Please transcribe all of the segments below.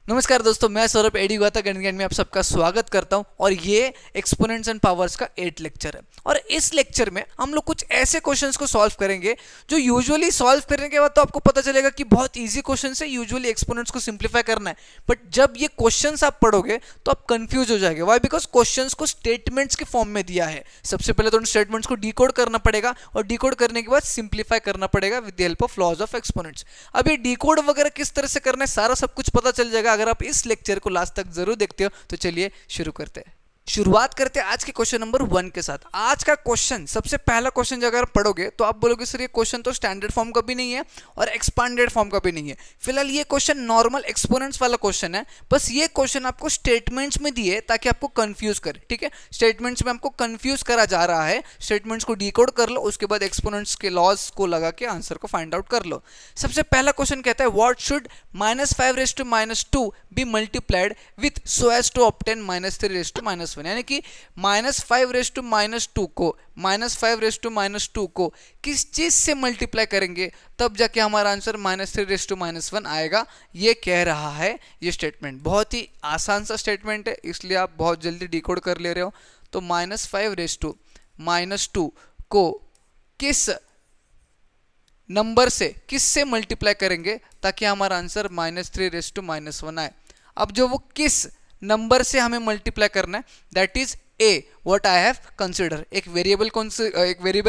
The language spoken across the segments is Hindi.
नमस्कार दोस्तों, मैं सौरभ एडीगाता गणित ज्ञान में आप सबका स्वागत करता हूं और ये एक्सपोनेंट्स एंड पावर्स का 8 लेक्चर है। और इस लेक्चर में हम लोग कुछ ऐसे क्वेश्चंस को सॉल्व करेंगे जो यूजुअली सॉल्व करने के बाद तो आपको पता चलेगा कि बहुत इजी क्वेश्चन है, यूजुअली एक्सपोनेंट्स को सिंप्लीफाई करना है। बट जब ये क्वेश्चंस आप पढ़ोगे तो आप कंफ्यूज हो जाएंगे। वाई? बिकॉज क्वेश्चंस को स्टेटमेंट्स के फॉर्म में दिया है। सबसे पहले तो उन स्टेटमेंट्स को डिकोड करना पड़ेगा और डिकोड करने के बाद सिंप्लीफाई करना पड़ेगा with the help of laws of exponents. अब ये डिकोड वगैरह किस तरह से करना है सारा सब कुछ पता चल जाएगा अगर आप इस लेक्चर को लास्ट तक जरूर देखते हो। तो चलिए शुरू करते हैं। शुरुआत करते हैं आज के क्वेश्चन नंबर 1 के साथ। आज का क्वेश्चन, सबसे पहला क्वेश्चन अगर पढ़ोगे तो आप बोलोगे सर ये क्वेश्चन तो स्टैंडर्ड फॉर्म का भी नहीं है और एक्सपांडेड फॉर्म का भी नहीं है। फिलहाल ये क्वेश्चन नॉर्मल एक्सपोनेंट्स वाला क्वेश्चन है। बस ये क्वेश्चन आपको स्टेटमेंट्स में दिए ताकि आपको कंफ्यूज करे। ठीक है, स्टेटमेंट्स में आपको कंफ्यूज करा जा रहा है। स्टेटमेंट्स को डिकोड कर लो, उसके बाद एक्सपोनेंट्स के लॉज को लगा के आंसर को फाइंड आउट कर लो। सबसे पहला क्वेश्चन कहता है what should -5⁻² be multiplied with so as to obtain -3⁻1। यानी कि -5⁻² को -5⁻² को किस चीज से मल्टीप्लाई करेंगे तब जाके हमारा आंसर -3⁻1 आएगा। ये कह रहा है ये स्टेटमेंट। बहुत ही आसान सा स्टेटमेंट है, इसलिए आप बहुत जल्दी डिकोड कर ले रहे हो। तो -5⁻² को किस नंबर से, किस से मल्टीप्लाई करेंगे ताकि हमारा आंसर -3⁻1 आए। अब जो वो किस नंबर से हमें मल्टीप्लाई करना है, that is a what I have consider. एक वेरिएबल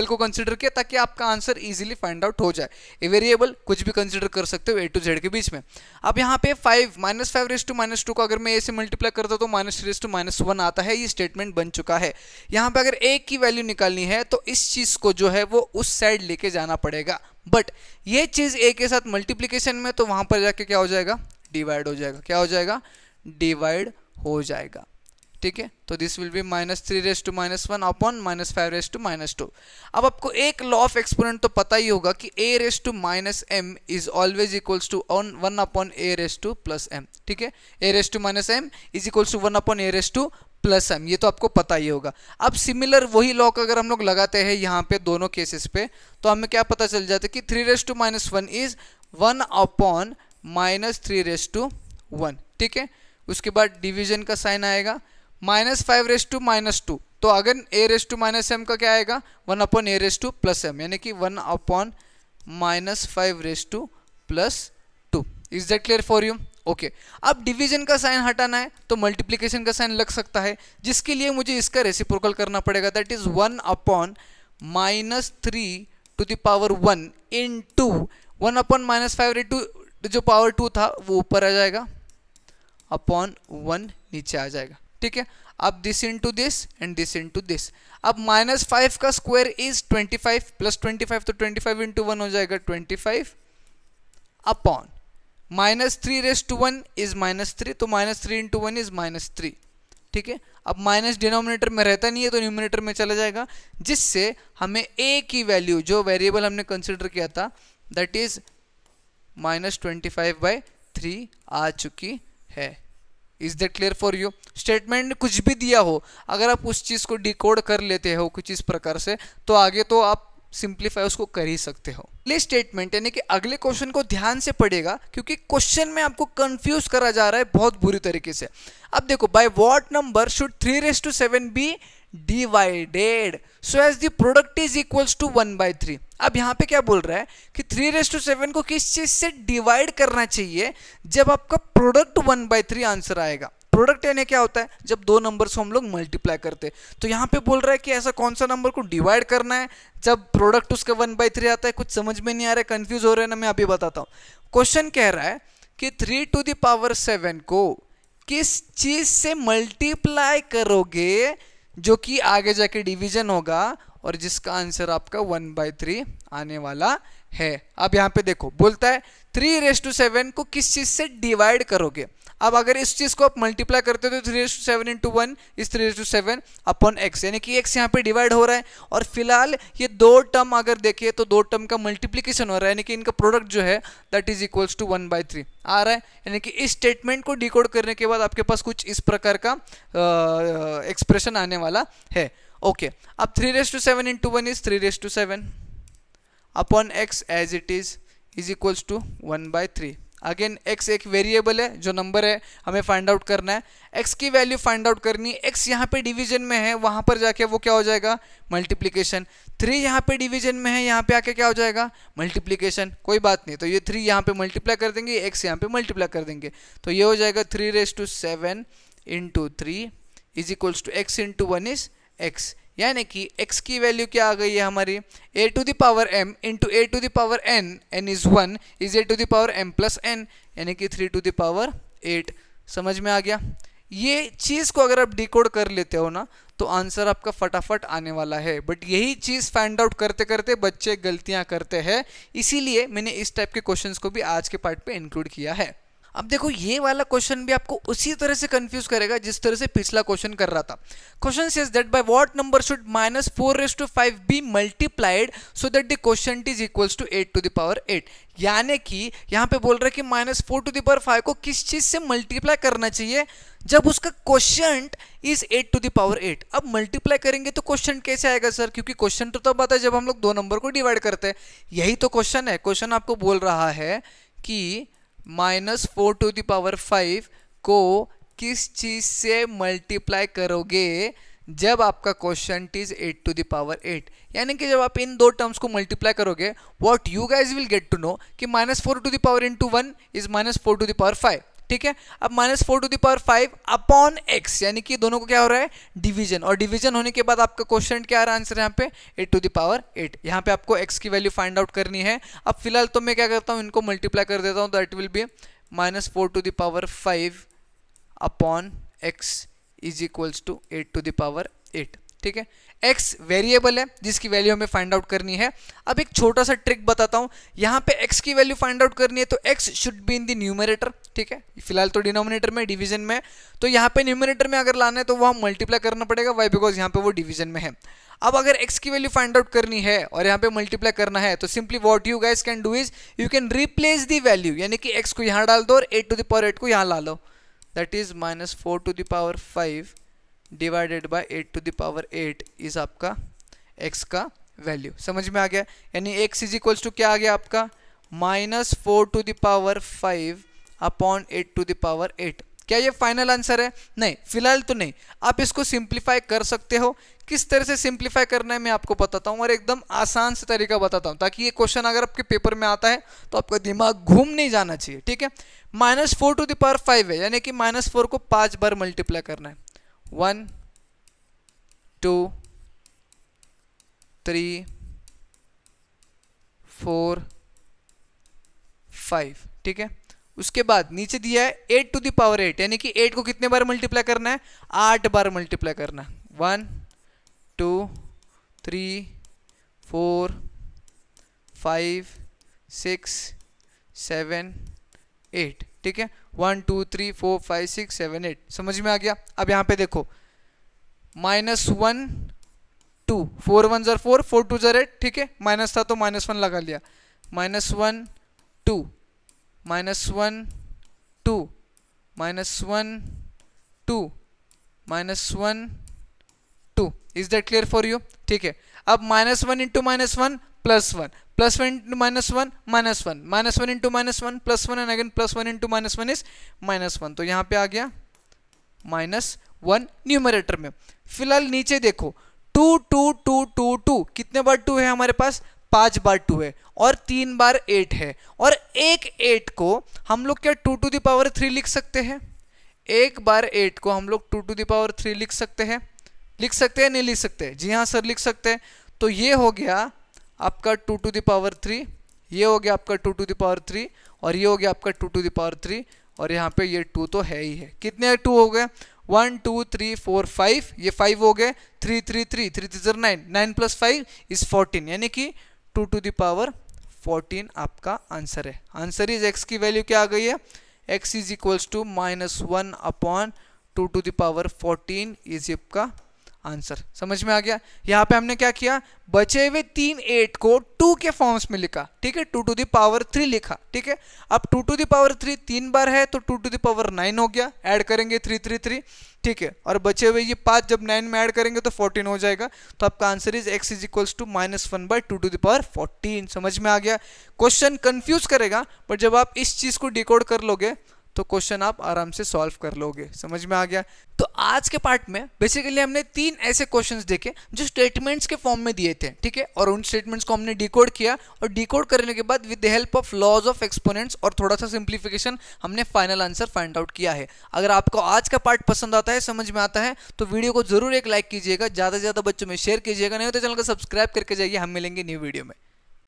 को कंसिडर किया ताकि आपका आंसर इजीली फाइंड आउट हो जाए। ए वेरिएबल कुछ भी कंसिडर कर सकते हो A to Z के बीच में। अब यहाँ पे -5⁻² को अगर मैं A से मल्टीप्लाई करता हूँ तो -3⁻1 आता है। ये स्टेटमेंट बन चुका है। यहाँ पे अगर A की वैल्यू निकालनी है तो इस चीज को जो है वो उस साइड लेके जाना पड़ेगा। बट ये चीज A के साथ मल्टीप्लीकेशन में तो वहां पर जाके क्या हो जाएगा, डिवाइड हो जाएगा। क्या हो जाएगा, डिवाइड हो जाएगा। ठीक है, तो दिस विल बी -3⁻1 अपॉन -5⁻²। अब आपको एक लॉ ऑफ एक्सपोनेंट तो पता ही होगा कि A⁻m is always equals to 1 upon A⁻m। ठीक है, A⁻m is equals to 1 upon A⁻m। ये तो आपको पता ही होगा। अब सिमिलर वही लॉ अगर हम लोग लगाते हैं यहाँ पे दोनों केसेस पे तो हमें क्या पता चल जाता है कि 3⁻1 इज 1 अपॉन -3⁻1। ठीक है, उसके बाद डिवीजन का साइन आएगा -5⁻²। तो अगर A⁻m का क्या आएगा, 1 अपॉन A⁻m, यानी कि 1 upon -5⁻²। Is that clear for you? Okay, अब डिवीजन का साइन हटाना है तो मल्टीप्लीकेशन का साइन लग सकता है, जिसके लिए मुझे इसका रेसिप्रोकल करना पड़ेगा। That is 1 upon -3⁻1 into 1 upon -5 जो पावर 2 था वो ऊपर आ जाएगा, अपॉन 1 नीचे आ जाएगा। ठीक है, अब this into this and this into this. अब -5 का स्क्वायर इज 25 प्लस 25, तो 25 इंटू 1 हो जाएगा 25 अपॉन -3⁻1 इज -3, तो -3 इंटू 1 इज -3। ठीक है, अब माइनस डिनोमिनेटर में रहता नहीं है तो न्यूमिनेटर में चला जाएगा, जिससे हमें A की वैल्यू, जो वेरिएबल हमने कंसिडर किया था, दैट इज -25/3 आ चुकी है। Is that clear for you? Statement में कुछ भी दिया हो, अगर आप उस चीज को डिकोड कर लेते हो कुछ इस प्रकार से, तो आगे तो आप सिंप्लीफाई उसको कर ही सकते हो। अगले स्टेटमेंट यानी कि अगले क्वेश्चन को ध्यान से पढ़ेगा, क्योंकि क्वेश्चन में आपको कंफ्यूज करा जा रहा है बहुत बुरी तरीके से। अब देखो, by what number should 3⁻7 be divided so as the product is equals to 1/3। अब यहाँ पे क्या बोल रहा है कि 3⁻7 को किस चीज से डिवाइड करना चाहिए जब आपका प्रोडक्ट 1/3 आंसर आएगा। प्रोडक्ट यानी क्या होता है, जब दो नंबर्स को हम लोग मल्टीप्लाई करते हैं। तो यहाँ पे बोल रहा है कि ऐसा कौन सा नंबर को डिवाइड करना है जब प्रोडक्ट उसका 1/3 आता है। कुछ समझ में नहीं आ रहा है, कंफ्यूज हो रहे हैं ना, मैं अभी बताता हूँ। क्वेश्चन कह रहा है कि 3⁻7 को किस चीज से मल्टीप्लाई करोगे जो कि आगे जाके डिवीजन होगा और जिसका आंसर आपका 1/3 आने वाला है। अब यहाँ पे देखो, बोलता है 3⁻7 को किस चीज से डिवाइड करोगे। अब अगर इस चीज को आप मल्टीप्लाई करते हो तो 3⁻7 इंटू 1 इज 3⁻7 अपॉन x, यानी कि x यहाँ पे डिवाइड हो रहा है। और फिलहाल ये दो टर्म अगर देखिए तो दो टर्म का मल्टीप्लीकेशन हो रहा है, यानी कि इनका प्रोडक्ट जो है दैट इज इक्वल्स टू 1/3 आ रहा है। यानी कि इस स्टेटमेंट को डिकोड करने के बाद आपके पास कुछ इस प्रकार का एक्सप्रेशन आने वाला है। ओके, अब 3⁻7 into 1 is 3⁻7 upon x as it is equals to 1/3 again x एक वेरिएबल है, जो नंबर है हमें फाइंड आउट करना है, x की वैल्यू फाइंड आउट करनी है। x यहाँ पे डिवीजन में है, वहां पर जाके वो क्या हो जाएगा, मल्टीप्लीकेशन। 3 यहाँ पे डिवीजन में है, यहाँ पे आके क्या हो जाएगा, मल्टीप्लीकेशन। कोई बात नहीं, तो ये 3 यहाँ पे मल्टीप्लाई कर देंगे, x यहाँ पे मल्टीप्लाई कर देंगे, तो ये हो जाएगा 3⁻7 × 3 is equals to x × 1 is x, यानी कि x की वैल्यू क्या आ गई है हमारी, a to the power m into a to the power n, n is 1, is a to the power m plus n, यानी कि 3 टू द पावर 8। समझ में आ गया। ये चीज़ को अगर आप डिकोड कर लेते हो ना, तो आंसर आपका फटाफट आने वाला है। बट यही चीज़ फाइंड आउट करते करते बच्चे गलतियां करते हैं, इसीलिए मैंने इस टाइप के क्वेश्चंस को भी आज के पार्ट पे इंक्लूड किया है। अब देखो, ये वाला क्वेश्चन भी आपको उसी तरह से कंफ्यूज करेगा जिस तरह से पिछला क्वेश्चन कर रहा था। Question says that by what number should -4⁵ be multiplied so that the quotient is equals to 8 to the power 8, यानी कि यहाँ पे बोल रहे हैं कि -4 टू द पावर 5 को किस चीज से मल्टीप्लाई करना चाहिए जब उसका quotient is 8 to the power 8। अब मल्टीप्लाई करेंगे तो क्वोशिएंट कैसे आएगा सर, क्योंकि क्वेश्चन तो तब आता है जब हम लोग दो नंबर को डिवाइड करते हैं। यही तो क्वेश्चन है। क्वेश्चन आपको बोल रहा है कि -4 टू द पावर 5 को किस चीज से मल्टीप्लाई करोगे जब आपका quotient is 8 to the power 8, यानी कि जब आप इन दो टर्म्स को मल्टीप्लाई करोगे, what you guys will get to know कि -4 to the power into 1 is -4 to the power 5। ठीक है, अब -4 to the power 5 upon x, यानी कि दोनों को क्या हो रहा है, डिवीजन, और डिवीजन होने के बाद आपका क्वोशिएंट क्या आ रहा है आंसर यहाँ पे 8 टू द पावर 8। यहाँ पे आपको x की वैल्यू फाइंड आउट करनी है। अब फिलहाल तो मैं क्या करता हूँ, इनको मल्टीप्लाई कर देता हूँ, तो it will be -4 to the power 5 upon x is equals to 8 to the power 8। ठीक है, x वेरिएबल है जिसकी वैल्यू हमें फाइंड आउट करनी है। अब एक छोटा सा ट्रिक बताता हूं, यहाँ पे x की वैल्यू फाइंड आउट करनी है तो x should be in the numerator. ठीक है, फिलहाल तो डिनोमिनेटर में, डिवीजन में, तो यहाँ पे न्यूमरेटर में अगर लाना है तो वह मल्टीप्लाई करना पड़ेगा, वाई बिकॉज यहाँ पे वो डिवीजन में है। अब अगर x की वैल्यू फाइंड आउट करनी है और यहाँ पे मल्टीप्लाई करना है, तो simply what you guys can do is you can replace the value, यानी कि x को यहाँ डाल दो और 8 टू द पावर 8 को यहाँ ला लो, that is -4 to the power 5 divided by 8 to the power 8 is आपका x का वैल्यू। समझ में आ गया, यानी x इज इक्वल्स टू क्या आ गया आपका, -4 to the power 5 upon 8 to the power 8। क्या ये फाइनल आंसर है? नहीं, फिलहाल तो नहीं। आप इसको सिंप्लीफाई कर सकते हो। किस तरह से सिंप्लीफाई करना है मैं आपको बताता हूँ, और एकदम आसान से तरीका बताता हूँ, ताकि ये क्वेश्चन अगर आपके पेपर में आता है तो आपका दिमाग घूम नहीं जाना चाहिए। ठीक है, -4 टू द पावर 5 है, यानी कि -4 को 5 बार मल्टीप्लाई करना है, 1 2 3 4 5। ठीक है, उसके बाद नीचे दिया है 8 टू द पावर 8, यानी कि 8 को कितने बार मल्टीप्लाई करना है, 8 बार मल्टीप्लाई करना है, 1 2 3 4 5 6 7 8। ठीक है, 1 2 3 4 5 6 7 8। समझ में आ गया। अब यहाँ पे देखो, -1 2, 4 1 ज़र 4, 4 2 ज़र 8। ठीक है, माइनस था तो -1 लगा लिया, -1 2 -1 2 -1 2 -1 2। Is that clear for you? ठीक है, अब -1 into -1 +1 +1 into -1 -1 -1 into -1 +1 and again +1 into -1 is -1, तो यहाँ पे आ गया -1 न्यूमरेटर में। फिलहाल नीचे देखो, 2 2 2 2 2, कितने बार 2 है हमारे पास, 5 बार 2 है, और 3 बार 8 है, और एक 8 को हम लोग क्या 2 टू द पावर 3 लिख सकते हैं? एक बार 8 को हम लोग 2 टू द पावर 3 लिख सकते हैं? लिख सकते हैं, नहीं लिख सकते? जी हाँ सर, लिख सकते हैं। तो ये हो गया आपका 2 टू द पावर 3, ये हो गया आपका 2 टू द पावर 3, और ये हो गया आपका 2 टू द पावर 3, और यहाँ पे ये 2 तो है ही है। कितने 2 हो गए? 1 2 3 4 5, ये 5 हो गए, 3 3 3 3 3 9, 9 + 5 इज 14, यानी कि 2 टू द पावर 14 आपका आंसर है। आंसर इज x की वैल्यू क्या आ गई है, x is equals to -1 upon 2 to the power 14 is आपका आंसर। समझ में आ गया। यहाँ पे हमने क्या किया, बचे हुए 3 8 को 2 के फॉर्म्स में लिखा, ठीक है, 2 टू द पावर 3 लिखा, ठीक है। अब 2 टू द पावर 3 3 बार है तो 2 टू द पावर 9 हो गया, ऐड करेंगे 3 3 3, ठीक है। और बचे हुए ये 5 जब 9 में ऐड करेंगे तो 14 हो जाएगा। तो आपका answer is x is equals to -1/2 to the power 14। समझ में आ गया। क्वेश्चन कंफ्यूज करेगा, पर जब आप इस चीज को डिकोड कर लोगे तो क्वेश्चन आप आराम से सॉल्व कर लोगे। समझ में आ गया। तो आज के पार्ट में बेसिकली हमने 3 ऐसे क्वेश्चंस देखे जो स्टेटमेंट्स के फॉर्म में दिए थे, ठीक है, और उन स्टेटमेंट्स को हमने डिकोड किया, और डिकोड करने के बाद with the help of laws of exponents और थोड़ा सा सिंप्लीफिकेशन हमने फाइनल आंसर फाइंड आउट किया है। अगर आपको आज का पार्ट पसंद आता है, समझ में आता है, तो वीडियो को जरूर एक लाइक कीजिएगा, ज्यादा से ज्यादा बच्चों में शेयर कीजिएगा, नहीं तो चैनल को सब्सक्राइब करके जाइए। हम मिलेंगे न्यू वीडियो में।